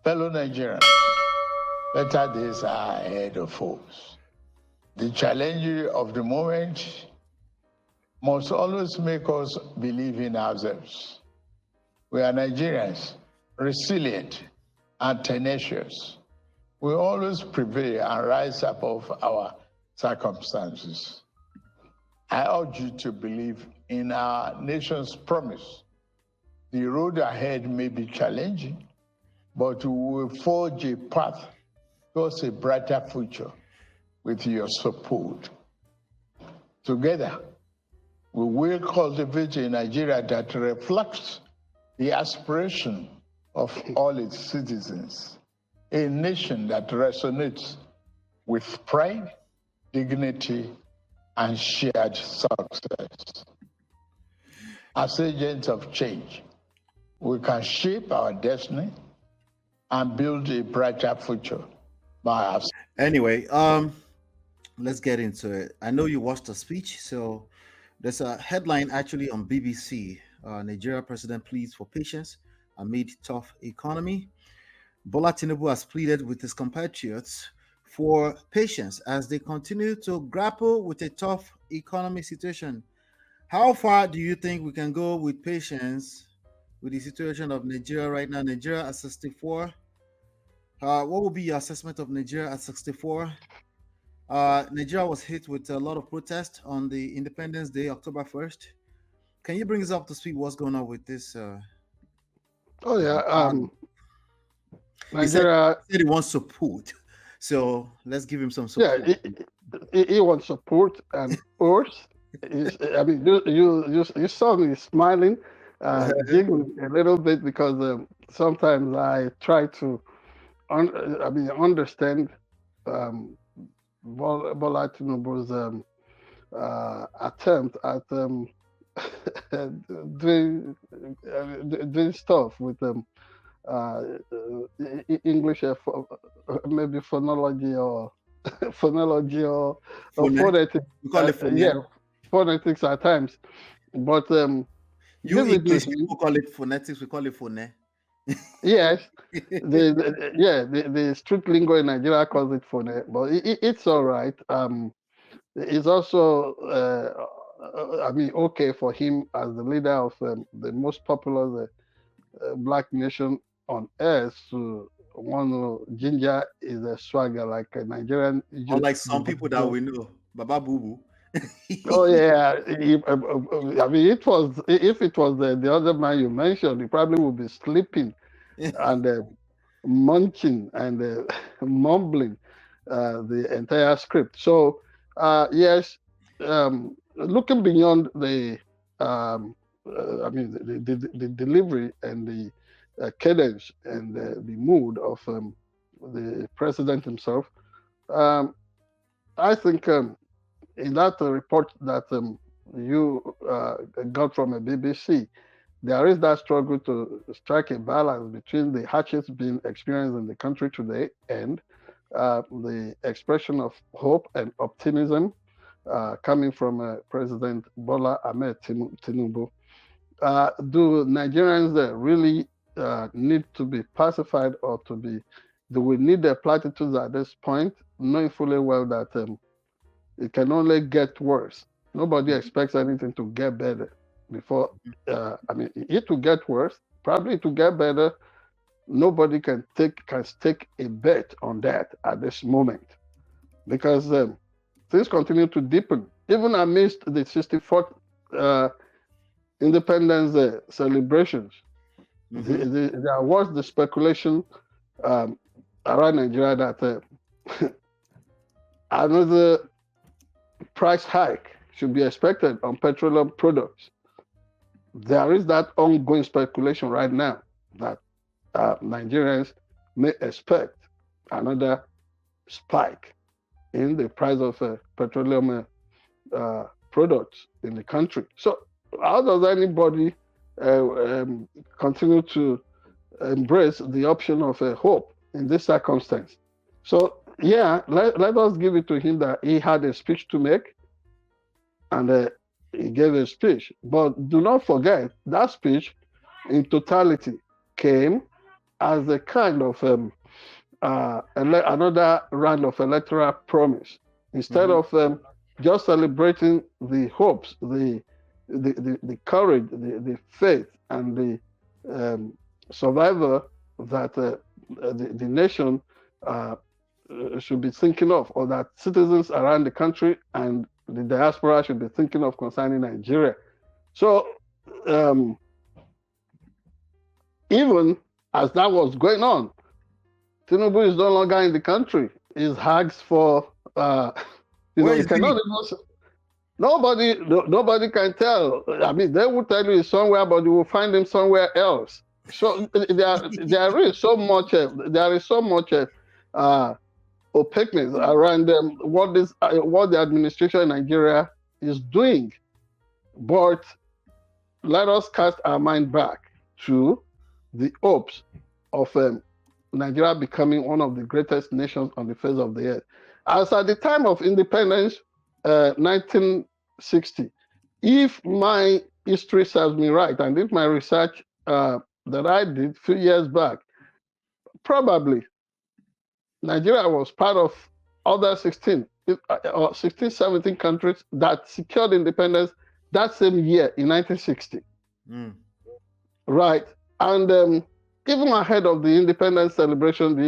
Fellow Nigerians, better days are ahead of us. The challenge of the moment must always make us believe in ourselves. We are Nigerians, resilient and tenacious. We always prevail and rise above our circumstances. I urge you to believe in our nation's promise. The road ahead may be challenging, but we will forge a path towards a brighter future with your support. Together, we will cultivate a Nigeria that reflects the aspiration of all its citizens, a nation that resonates with pride, dignity, and shared success. As agents of change, we can shape our destiny and build a brighter future by ourselves. Anyway, let's get into it. I know you watched the speech, so there's a headline actually on BBC. Nigeria president pleads for patience amid tough economy. Bola Tinubu has pleaded with his compatriots for patience as they continue to grapple with a tough economic situation. How far do you think we can go with patience with the situation of Nigeria right now? Nigeria at 64. What will be your assessment of Nigeria at 64? Nigeria was hit with a lot of protest on the Independence Day, October 1st. Can you bring us up to speed what's going on with this? Oh yeah, Nigeria he said he wants support, so let's give him some support. Yeah, he wants support and course. I mean, you saw me smiling, jiggling a little bit because sometimes I try to, understand Bola Tinubu's attempt at doing stuff with English, maybe phonology or phonetics. We call it phonetics at times. But you English people call it phonetics. We call it phone. Yes, the street lingo in Nigeria calls it phone, but it's all right. It's also, okay for him as the leader of the most popular black nation on earth to want to ginger is a swagger like a Nigerian. Unlike some people that we know, Baba Boo Boo. Oh yeah, it was, if it was the other man you mentioned, he probably would be sleeping and munching and mumbling the entire script. So yes, looking beyond the the delivery and the cadence and the mood of the president himself, I think in that report that you got from a BBC, there is that struggle to strike a balance between the hardships being experienced in the country today and the expression of hope and optimism coming from President Bola Ahmed Tinubu. Do Nigerians really need to be pacified, or do we need their platitudes at this point, knowing fully well that it can only get worse? Nobody expects anything to get better before. It will get worse. Probably it will get better. Nobody can stake a bet on that at this moment, because things continue to deepen. Even amidst the 64th independence celebrations, there was the speculation around Nigeria that another price hike should be expected on petroleum products. There is that ongoing speculation right now that Nigerians may expect another spike in the price of petroleum products in the country. So how does anybody continue to embrace the option of hope in this circumstance? So yeah, let us give it to him that he had a speech to make, and he gave a speech. But do not forget that speech in totality came as a kind of another round of electoral promise, instead of just celebrating the hopes, the courage, the faith, and the survival that the nation should be thinking of, or that citizens around the country and the diaspora should be thinking of concerning Nigeria. So even as that was going on, Tinubu is no longer in the country. He's hags for, you cannot even, nobody can tell. I mean, they will tell you he's somewhere, but you will find him somewhere else. So there is so much opaqueness around what the administration in Nigeria is doing. But let us cast our mind back to the hopes of Nigeria becoming one of the greatest nations on the face of the earth. As at the time of independence, 1960, if my history serves me right, and if my research that I did a few years back, probably Nigeria was part of other 16 or 16, 17 countries that secured independence that same year in 1960. Right. And even ahead of the independence celebration, the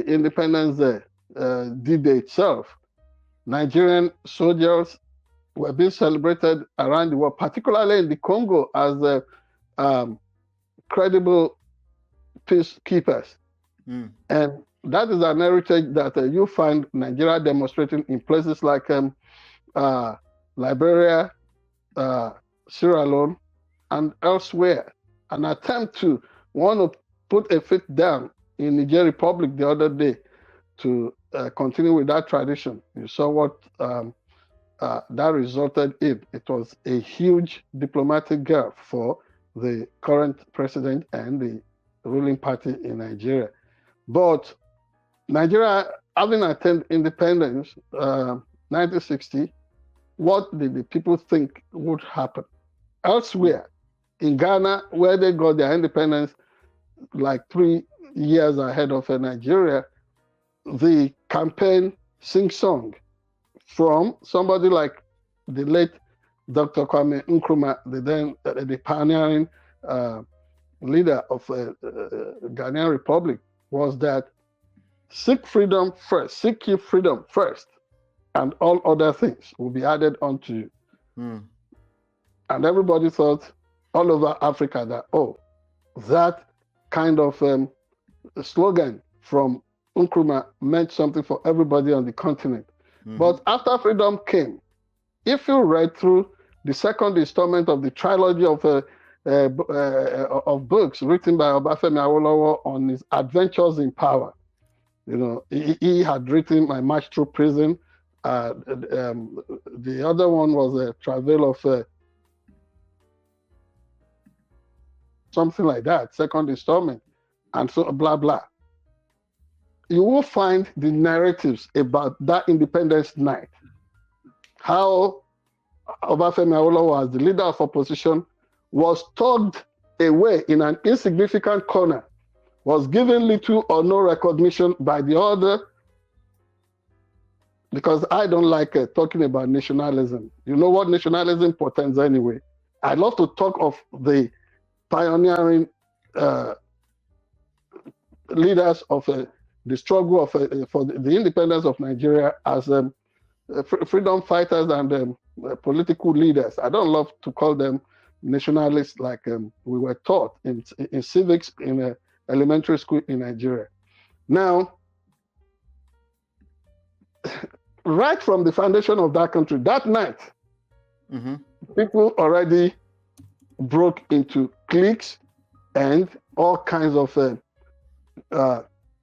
independence D-Day itself, Nigerian soldiers were being celebrated around the world, particularly in the Congo, as credible peacekeepers. And that is an heritage that you find Nigeria demonstrating in places like Liberia, Sierra Leone, and elsewhere. An attempt to want to put a foot down in Niger Republic the other day to continue with that tradition. You saw what that resulted in. It was a huge diplomatic gap for the current president and the ruling party in Nigeria. But Nigeria, having attained independence, 1960, what did the people think would happen? Elsewhere, in Ghana, where they got their independence like 3 years ahead of Nigeria, the campaign sing-song from somebody like the late Dr. Kwame Nkrumah, the pioneering leader of Ghanaian Republic, was that seek freedom first, seek your freedom first, and all other things will be added onto you. And everybody thought all over Africa that, that kind of slogan from Nkrumah meant something for everybody on the continent. But after freedom came, if you read through the second installment of the trilogy of books written by Obafemi Awolowo on his adventures in power, he had written My March Through Prison. The other one was a Travail of something like that, second installment, and so blah, blah. You will find the narratives about that Independence Night, how Obafemi Awolowo, as the leader of opposition, was tugged away in an insignificant corner, was given little or no recognition by the other, because I don't like talking about nationalism. You know what nationalism portends anyway. I love to talk of the pioneering leaders of the struggle for the independence of Nigeria as freedom fighters and political leaders. I don't love to call them nationalists like we were taught in civics in elementary school in Nigeria. Now, right from the foundation of that country, that night, people already broke into cliques and all kinds of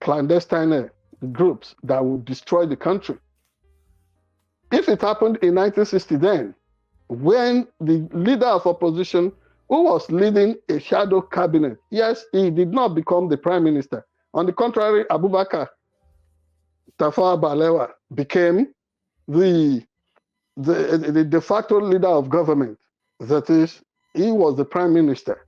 clandestine groups that would destroy the country. If it happened in 1960 then, when the leader of opposition, who was leading a shadow cabinet, yes, he did not become the prime minister. On the contrary, Abubakar Tafawa Balewa became the de facto leader of government. That is, he was the prime minister.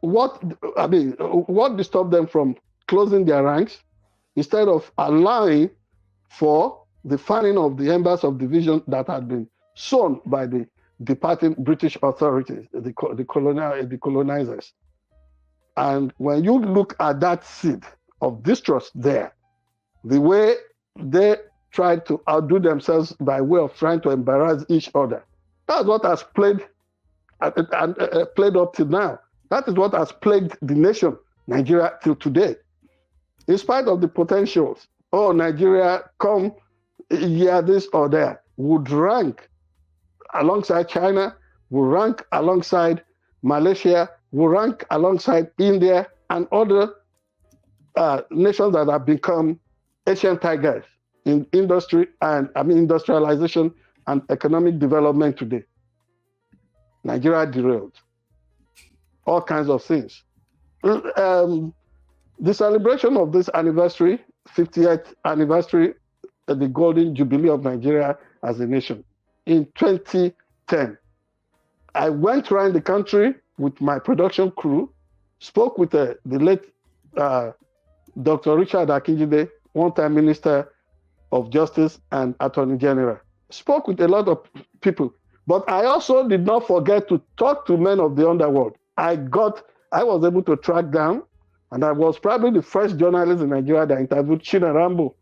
what disturbed them from closing their ranks instead of allowing for the fanning of the embers of division that had been sown by the departing British authorities, the colonizers. And when you look at that seed of distrust there, the way they tried to outdo themselves by way of trying to embarrass each other, that's what has played up till now. That is what has plagued the nation, Nigeria, till today. In spite of the potentials, Nigeria, come year this or that, would rank alongside China, would rank alongside Malaysia, would rank alongside India and other nations that have become Asian tigers in industrialization and economic development today. Nigeria derailed. All kinds of things. The celebration of this anniversary, 50th anniversary, the Golden Jubilee of Nigeria as a nation, in 2010, I went around the country with my production crew, spoke with the late Dr. Richard Akinjide, one-time Minister of Justice and Attorney General. Spoke with a lot of people, but I also did not forget to talk to men of the underworld. I was able to track down, and I was probably the first journalist in Nigeria that interviewed Rambo,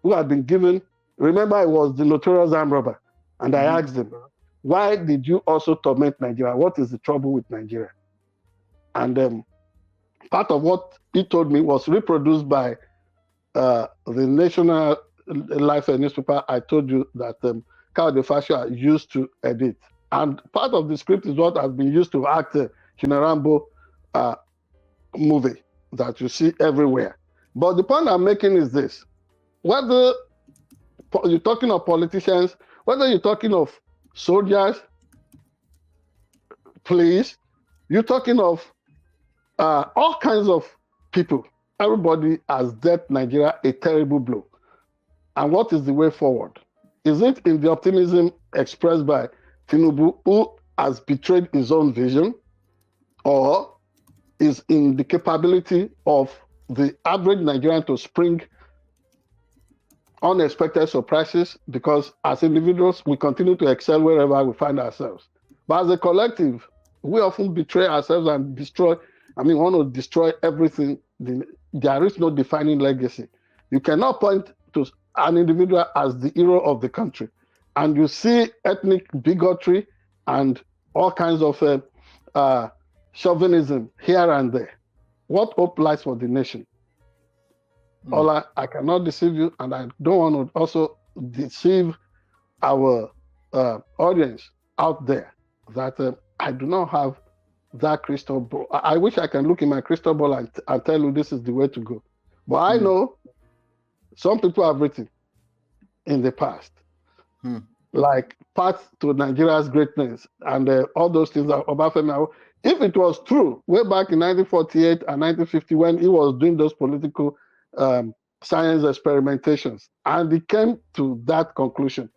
who had been given, remember I was the notorious armed robber, and I asked him, why did you also torment Nigeria? What is the trouble with Nigeria? And part of what he told me was reproduced by the National Life newspaper I told you that Kyle Fascia used to edit. And part of the script is what has been used to act the Rambo movie that you see everywhere. But the point I'm making is this. Whether you're talking of politicians, whether you're talking of soldiers, police, you're talking of all kinds of people. Everybody has dealt Nigeria a terrible blow. And what is the way forward? Is it in the optimism expressed by Tinubu, who has betrayed his own vision, or is in the capability of the average Nigerian to spring unexpected surprises? Because as individuals, we continue to excel wherever we find ourselves. But as a collective, we often betray ourselves and want to destroy everything. There is no defining legacy. You cannot point to an individual as the hero of the country. And you see ethnic bigotry and all kinds of chauvinism here and there. What hope lies for the nation? Ola, I cannot deceive you, and I don't want to also deceive our audience out there that I do not have that crystal ball. I wish I can look in my crystal ball and tell you this is the way to go. But I know some people have written in the past, like path to Nigeria's greatness and all those things that Obafemi. If it was true, way back in 1948 and 1950 when he was doing those political science experimentations, and he came to that conclusion.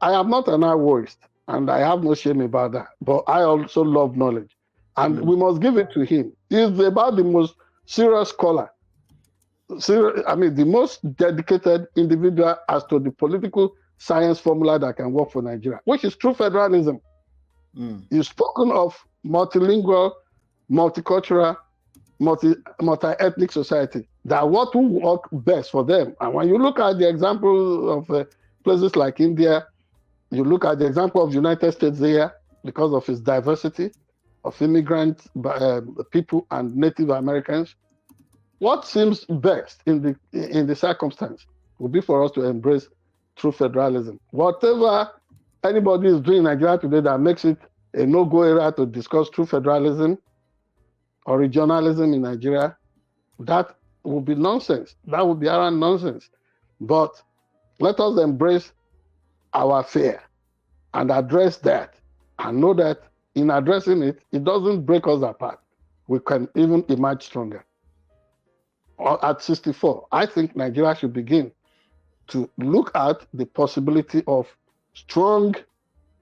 I am not an artist, and I have no shame about that, but I also love knowledge, and we must give it to him. He's about the most serious scholar, the most dedicated individual as to the political science formula that can work for Nigeria, which is true federalism. You've spoken of multilingual, multicultural, multi-ethnic society, that what will work best for them. And when you look at the example of places like India, you look at the example of the United States there, because of its diversity of immigrant people and Native Americans, what seems best in the circumstance would be for us to embrace true federalism. Whatever anybody is doing in Nigeria today that makes it a no-go area to discuss true federalism or regionalism in Nigeria, that would be nonsense. That would be around nonsense. But let us embrace our fear and address that, and know that in addressing it, it doesn't break us apart. We can even emerge stronger. At 64, I think Nigeria should begin to look at the possibility of strong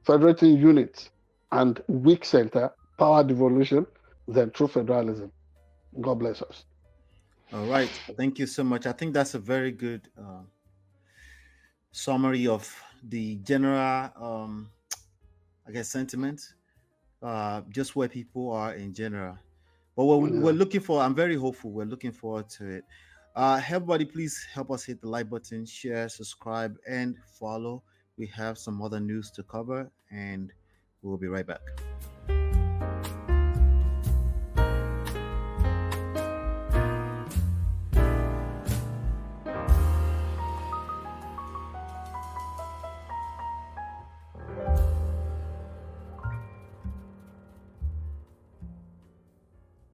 federating units and weak center, power devolution, than true federalism. God bless us. All right. Thank you so much. I think that's a very good summary of the general, I guess, sentiment, just where people are in general. But we're Yeah. looking for, I'm very hopeful. We're looking forward to it. Everybody, please help us hit the like button, share, subscribe, and follow. We have some other news to cover, and we'll be right back.